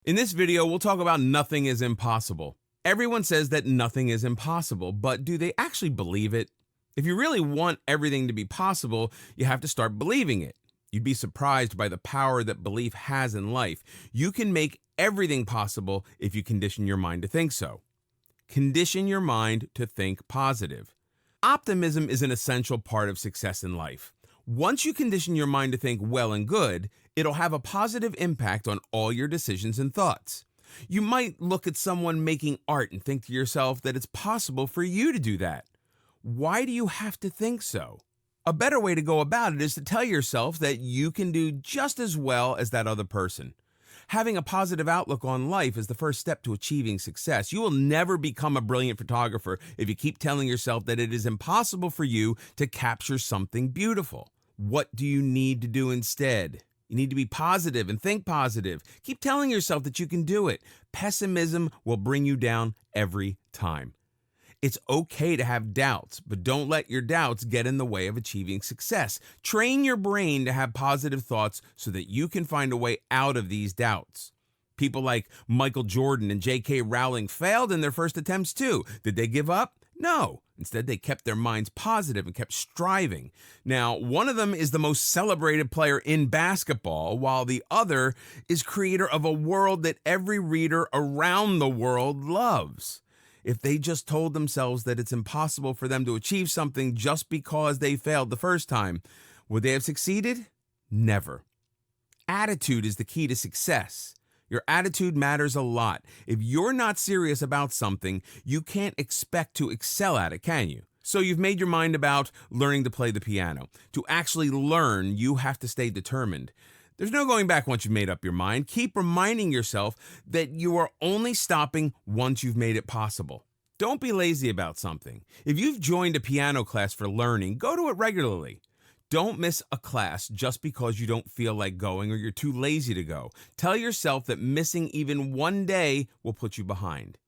In this video, we'll talk about nothing is impossible. Everyone says that nothing is impossible, but do they actually believe it? If you really want everything to be possible, you have to start believing it. You'd be surprised by the power that belief has in life. You can make everything possible if you condition your mind to think so. Condition your mind to think positive. Optimism is an essential part of success in life. Once you condition your mind to think well and good, it'll have a positive impact on all your decisions and thoughts. You might look at someone making art and think to yourself that it's possible for you to do that. Why do you have to think so? A better way to go about it is to tell yourself that you can do just as well as that other person. Having a positive outlook on life is the first step to achieving success. You will never become a brilliant photographer if you keep telling yourself that it is impossible for you to capture something beautiful. What do you need to do instead? You need to be positive and think positive. Keep telling yourself that you can do it. Pessimism will bring you down every time. It's okay to have doubts, but don't let your doubts get in the way of achieving success. Train your brain to have positive thoughts so that you can find a way out of these doubts. People like Michael Jordan and J.K. Rowling failed in their first attempts too. Did they give up? No. Instead, they kept their minds positive and kept striving. Now, one of them is the most celebrated player in basketball, while the other is creator of a world that every reader around the world loves. If they just told themselves that it's impossible for them to achieve something just because they failed the first time, would they have succeeded? Never. Attitude is the key to success. Your attitude matters a lot. If you're not serious about something, you can't expect to excel at it, can you? So you've made your mind about learning to play the piano. To actually learn, you have to stay determined. There's no going back once you've made up your mind. Keep reminding yourself that you are only stopping once you've made it possible. Don't be lazy about something. If you've joined a piano class for learning, go to it regularly. Don't miss a class just because you don't feel like going or you're too lazy to go. Tell yourself that missing even one day will put you behind.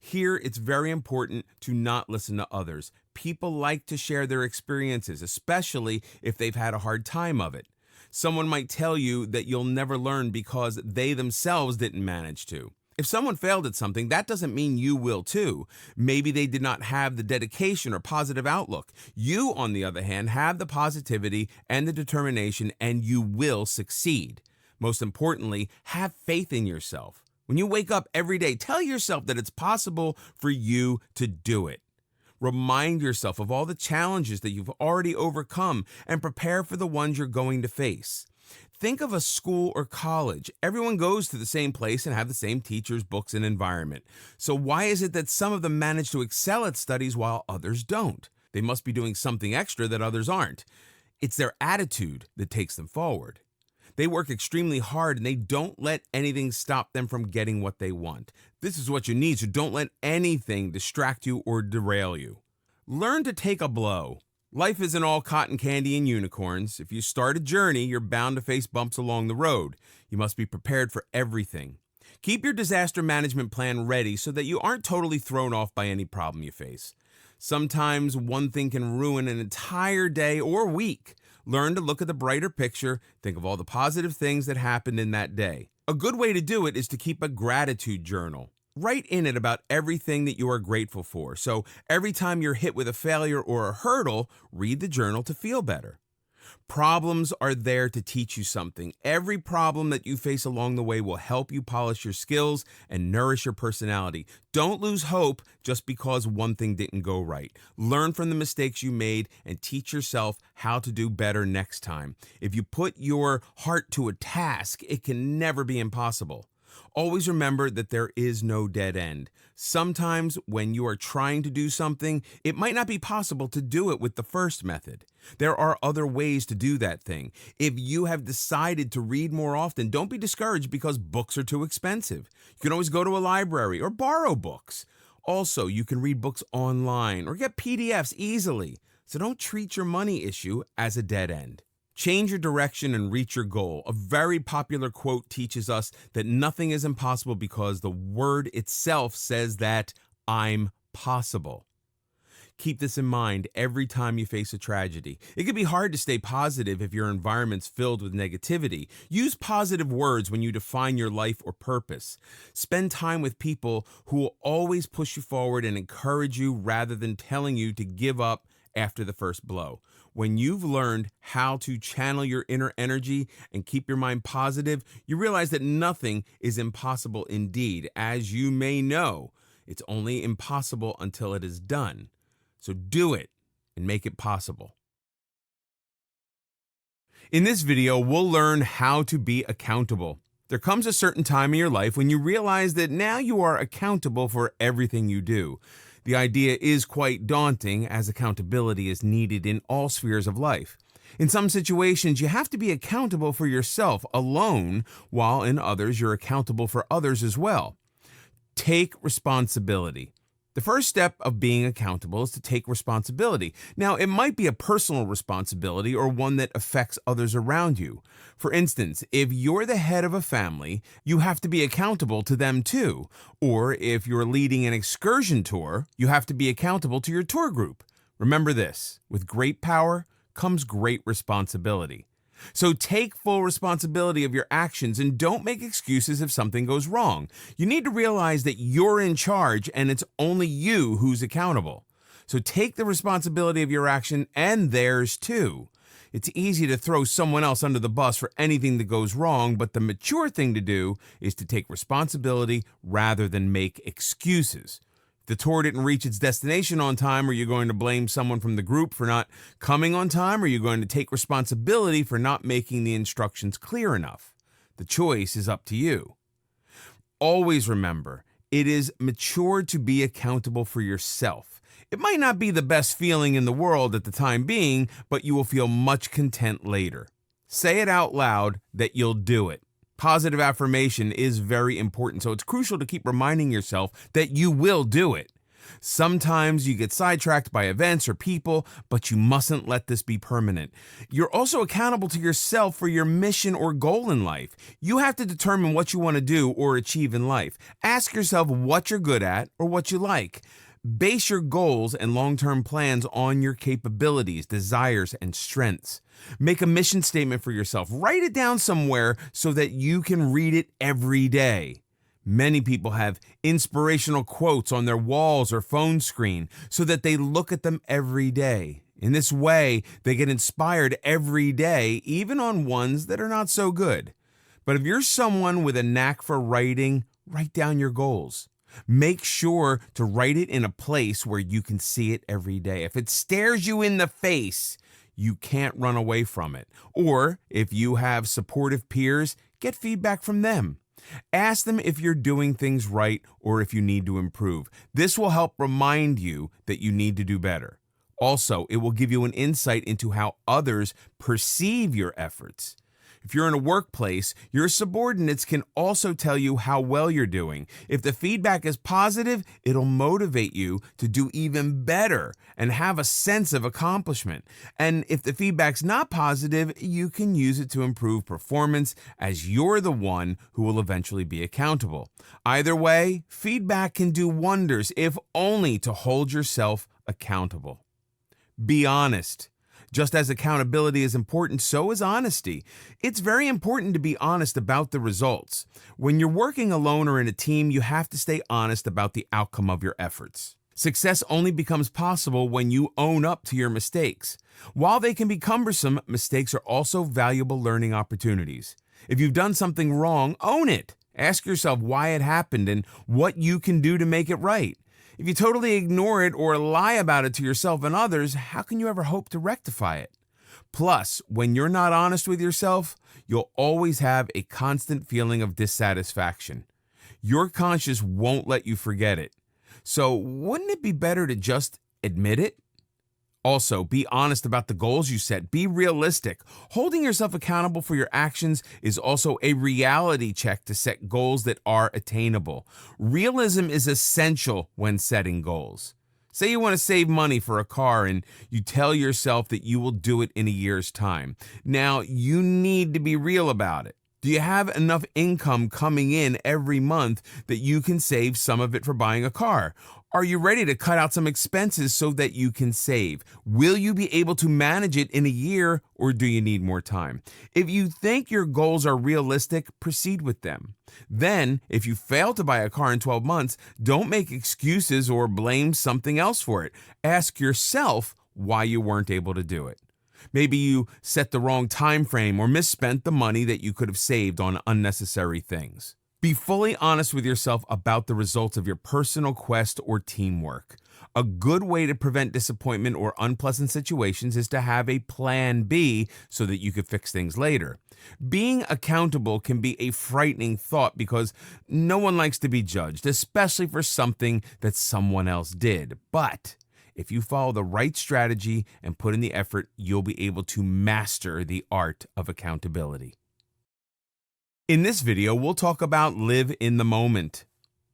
Here, it's very important to not listen to others. People like to share their experiences, especially if they've had a hard time of it. Someone might tell you that you'll never learn because they themselves didn't manage to. If someone failed at something, that doesn't mean you will too. Maybe they did not have the dedication or positive outlook. You, on the other hand, have the positivity and the determination, and you will succeed. Most importantly, have faith in yourself. When you wake up every day, tell yourself that it's possible for you to do it. Remind yourself of all the challenges that you've already overcome and prepare for the ones you're going to face. Think of a school or college. Everyone goes to the same place and have the same teachers, books, and environment. So why is it that some of them manage to excel at studies while others don't? They must be doing something extra that others aren't. It's their attitude that takes them forward. They work extremely hard and they don't let anything stop them from getting what they want. This is what you need, so don't let anything distract you or derail you. Learn to take a blow. Life isn't all cotton candy and unicorns. If you start a journey, you're bound to face bumps along the road. You must be prepared for everything. Keep your disaster management plan ready so that you aren't totally thrown off by any problem you face. Sometimes one thing can ruin an entire day or week. Learn to look at the brighter picture, think of all the positive things that happened in that day. A good way to do it is to keep a gratitude journal. Write in it about everything that you are grateful for. So every time you're hit with a failure or a hurdle, read the journal to feel better. Problems are there to teach you something. Every problem that you face along the way will help you polish your skills and nourish your personality. Don't lose hope just because one thing didn't go right. Learn from the mistakes you made and teach yourself how to do better next time. If you put your heart to a task, it can never be impossible. Always remember that there is no dead end. Sometimes when you are trying to do something, it might not be possible to do it with the first method. There are other ways to do that thing. If you have decided to read more often, don't be discouraged because books are too expensive. You can always go to a library or borrow books. Also, you can read books online or get PDFs easily. So don't treat your money issue as a dead end. Change your direction and reach your goal. A very popular quote teaches us that nothing is impossible because the word itself says that I'm possible. Keep this in mind every time you face a tragedy. It can be hard to stay positive if your environment's filled with negativity. Use positive words when you define your life or purpose. Spend time with people who will always push you forward and encourage you rather than telling you to give up after the first blow. When you've learned how to channel your inner energy and keep your mind positive, you realize that nothing is impossible indeed. As you may know, it's only impossible until it is done. So do it and make it possible. In this video, we'll learn how to be accountable. There comes a certain time in your life when you realize that now you are accountable for everything you do. The idea is quite daunting, as accountability is needed in all spheres of life. In some situations, you have to be accountable for yourself alone, while in others, you're accountable for others as well. Take responsibility. The first step of being accountable is to take responsibility. Now, it might be a personal responsibility or one that affects others around you. For instance, if you're the head of a family, you have to be accountable to them too. Or if you're leading an excursion tour, you have to be accountable to your tour group. Remember this, with great power comes great responsibility. So take full responsibility of your actions and don't make excuses if something goes wrong. You need to realize that you're in charge and it's only you who's accountable. So take the responsibility of your action and theirs too. It's easy to throw someone else under the bus for anything that goes wrong, but the mature thing to do is to take responsibility rather than make excuses. The tour didn't reach its destination on time, are you going to blame someone from the group for not coming on time, or are you going to take responsibility for not making the instructions clear enough? The choice is up to you. Always remember, it is mature to be accountable for yourself. It might not be the best feeling in the world at the time being, but you will feel much content later. Say it out loud that you'll do it. Positive affirmation is very important, so it's crucial to keep reminding yourself that you will do it. Sometimes you get sidetracked by events or people, but you mustn't let this be permanent. You're also accountable to yourself for your mission or goal in life. You have to determine what you want to do or achieve in life. Ask yourself what you're good at or what you like. Base your goals and long-term plans on your capabilities, desires, and strengths. Make a mission statement for yourself. Write it down somewhere so that you can read it every day. Many people have inspirational quotes on their walls or phone screen so that they look at them every day. In this way, they get inspired every day, even on ones that are not so good. But if you're someone with a knack for writing, write down your goals. Make sure to write it in a place where you can see it every day. If it stares you in the face, you can't run away from it. Or if you have supportive peers, get feedback from them. Ask them if you're doing things right or if you need to improve. This will help remind you that you need to do better. Also, it will give you an insight into how others perceive your efforts. If you're in a workplace, your subordinates can also tell you how well you're doing. If the feedback is positive, it'll motivate you to do even better and have a sense of accomplishment. And if the feedback's not positive, you can use it to improve performance, as you're the one who will eventually be accountable. Either way, feedback can do wonders, if only to hold yourself accountable. Be honest. Just as accountability is important, so is honesty. It's very important to be honest about the results. When you're working alone or in a team, you have to stay honest about the outcome of your efforts. Success only becomes possible when you own up to your mistakes. While they can be cumbersome, mistakes are also valuable learning opportunities. If you've done something wrong, own it. Ask yourself why it happened and what you can do to make it right. If you totally ignore it or lie about it to yourself and others, how can you ever hope to rectify it? Plus, when you're not honest with yourself, you'll always have a constant feeling of dissatisfaction. Your conscience won't let you forget it. So, wouldn't it be better to just admit it? Also, be honest about the goals you set. Be realistic. Holding yourself accountable for your actions is also a reality check to set goals that are attainable. Realism is essential when setting goals. Say you want to save money for a car and you tell yourself that you will do it in a year's time. Now, you need to be real about it. Do you have enough income coming in every month that you can save some of it for buying a car? Are you ready to cut out some expenses so that you can save? Will you be able to manage it in a year, or do you need more time? If you think your goals are realistic, proceed with them. Then, if you fail to buy a car in 12 months, don't make excuses or blame something else for it. Ask yourself why you weren't able to do it. Maybe you set the wrong time frame or misspent the money that you could have saved on unnecessary things. Be fully honest with yourself about the results of your personal quest or teamwork. A good way to prevent disappointment or unpleasant situations is to have a plan B so that you could fix things later. Being accountable can be a frightening thought because no one likes to be judged, especially for something that someone else did. But if you follow the right strategy and put in the effort, you'll be able to master the art of accountability. In this video, we'll talk about live in the moment.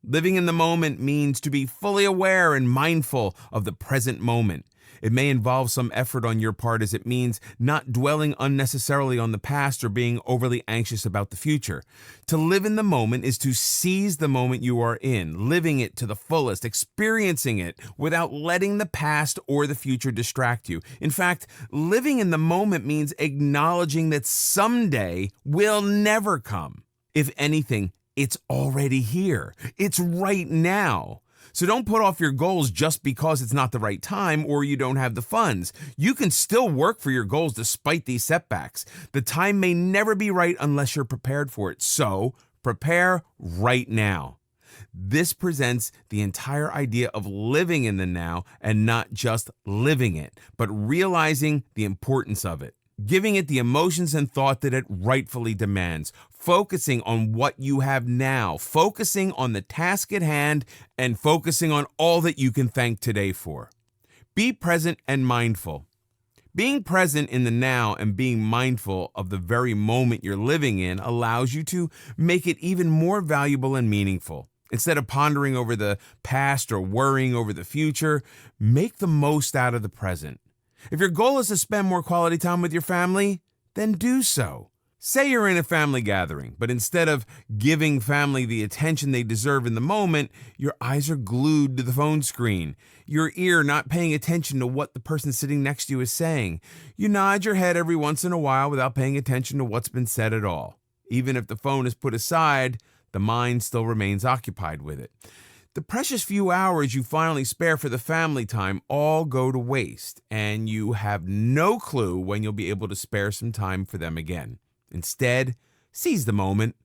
Living in the moment means to be fully aware and mindful of the present moment. It may involve some effort on your part, as it means not dwelling unnecessarily on the past or being overly anxious about the future. To live in the moment is to seize the moment you are in, living it to the fullest, experiencing it without letting the past or the future distract you. In fact, living in the moment means acknowledging that someday will never come. If anything, it's already here. It's right now. So don't put off your goals just because it's not the right time or you don't have the funds. You can still work for your goals despite these setbacks. The time may never be right unless you're prepared for it. So prepare right now. This presents the entire idea of living in the now and not just living it, but realizing the importance of it. Giving it the emotions and thought that it rightfully demands, focusing on what you have now, focusing on the task at hand, and focusing on all that you can thank today for. Be present and mindful. Being present in the now and being mindful of the very moment you're living in allows you to make it even more valuable and meaningful. Instead of pondering over the past or worrying over the future, make the most out of the present. If your goal is to spend more quality time with your family, then do so. Say you're in a family gathering, but instead of giving family the attention they deserve in the moment, your eyes are glued to the phone screen, your ear not paying attention to what the person sitting next to you is saying. You nod your head every once in a while without paying attention to what's been said at all. Even if the phone is put aside, the mind still remains occupied with it. The precious few hours you finally spare for the family time all go to waste, and you have no clue when you'll be able to spare some time for them again. Instead, seize the moment,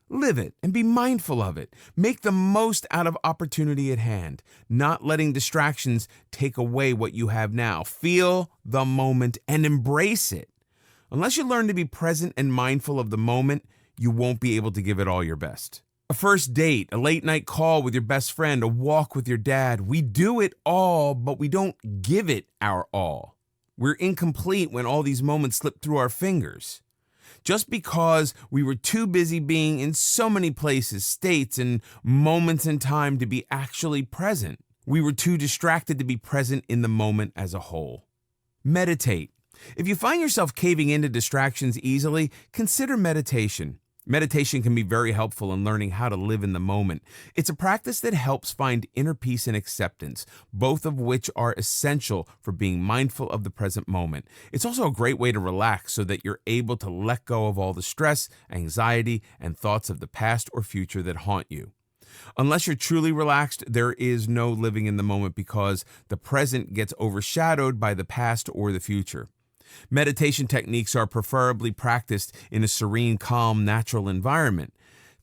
live it, and be mindful of it. Make the most out of opportunity at hand, not letting distractions take away what you have now. Feel the moment and embrace it. Unless you learn to be present and mindful of the moment, you won't be able to give it all your best. A first date, a late night call with your best friend, a walk with your dad. We do it all, but we don't give it our all. We're incomplete when all these moments slip through our fingers. Just because we were too busy being in so many places, states, and moments in time to be actually present. We were too distracted to be present in the moment as a whole. Meditate. If you find yourself caving into distractions easily, consider meditation. Meditation can be very helpful in learning how to live in the moment. It's a practice that helps find inner peace and acceptance, both of which are essential for being mindful of the present moment. It's also a great way to relax so that you're able to let go of all the stress, anxiety, and thoughts of the past or future that haunt you. Unless you're truly relaxed, there is no living in the moment because the present gets overshadowed by the past or the future. Meditation techniques are preferably practiced in a serene, calm, natural environment.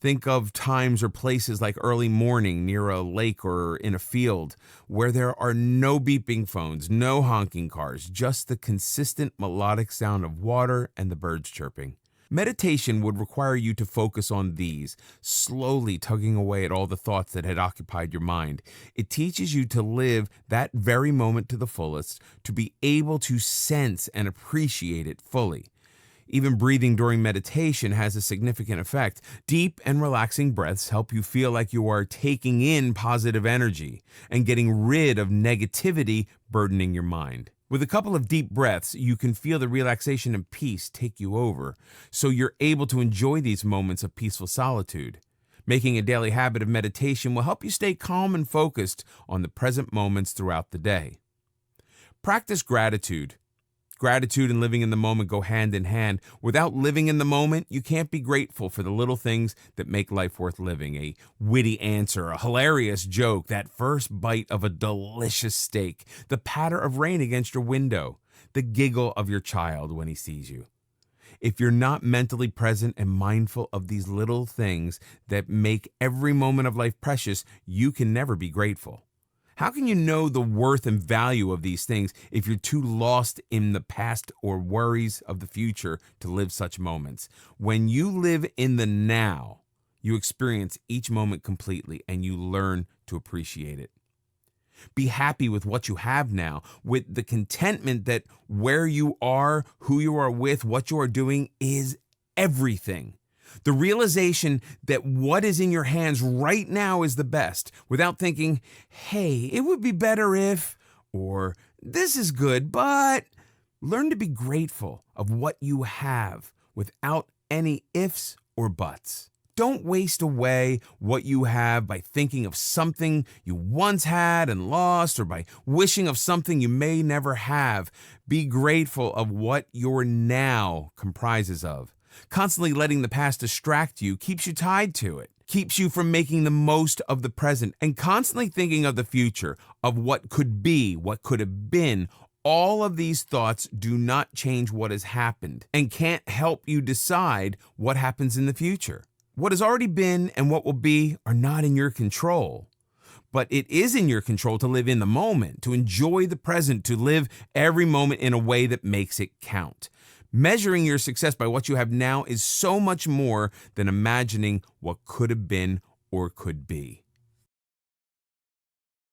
Think of times or places like early morning near a lake or in a field where there are no beeping phones, no honking cars, just the consistent melodic sound of water and the birds chirping. Meditation would require you to focus on these, slowly tugging away at all the thoughts that had occupied your mind. It teaches you to live that very moment to the fullest, to be able to sense and appreciate it fully. Even breathing during meditation has a significant effect. Deep and relaxing breaths help you feel like you are taking in positive energy and getting rid of negativity burdening your mind. With a couple of deep breaths, you can feel the relaxation and peace take you over, so you're able to enjoy these moments of peaceful solitude. Making a daily habit of meditation will help you stay calm and focused on the present moments throughout the day. Practice gratitude. Gratitude and living in the moment go hand in hand. Without living in the moment, you can't be grateful for the little things that make life worth living. A witty answer, a hilarious joke, that first bite of a delicious steak, the patter of rain against your window, the giggle of your child when he sees you. If you're not mentally present and mindful of these little things that make every moment of life precious, you can never be grateful. How can you know the worth and value of these things if you're too lost in the past or worries of the future to live such moments? When you live in the now, you experience each moment completely and you learn to appreciate it. Be happy with what you have now, with the contentment that where you are, who you are with, what you are doing is everything. The realization that what is in your hands right now is the best, without thinking, hey, it would be better if, or this is good, but learn to be grateful of what you have without any ifs or buts. Don't waste away what you have by thinking of something you once had and lost, or by wishing of something you may never have. Be grateful of what your now comprises of. Constantly letting the past distract you keeps you tied to it, keeps you from making the most of the present, and constantly thinking of the future, of what could be, what could have been. All of these thoughts do not change what has happened and can't help you decide what happens in the future. What has already been and what will be are not in your control. But it is in your control to live in the moment, to enjoy the present, to live every moment in a way that makes it count. Measuring your success by what you have now is so much more than imagining what could have been or could be.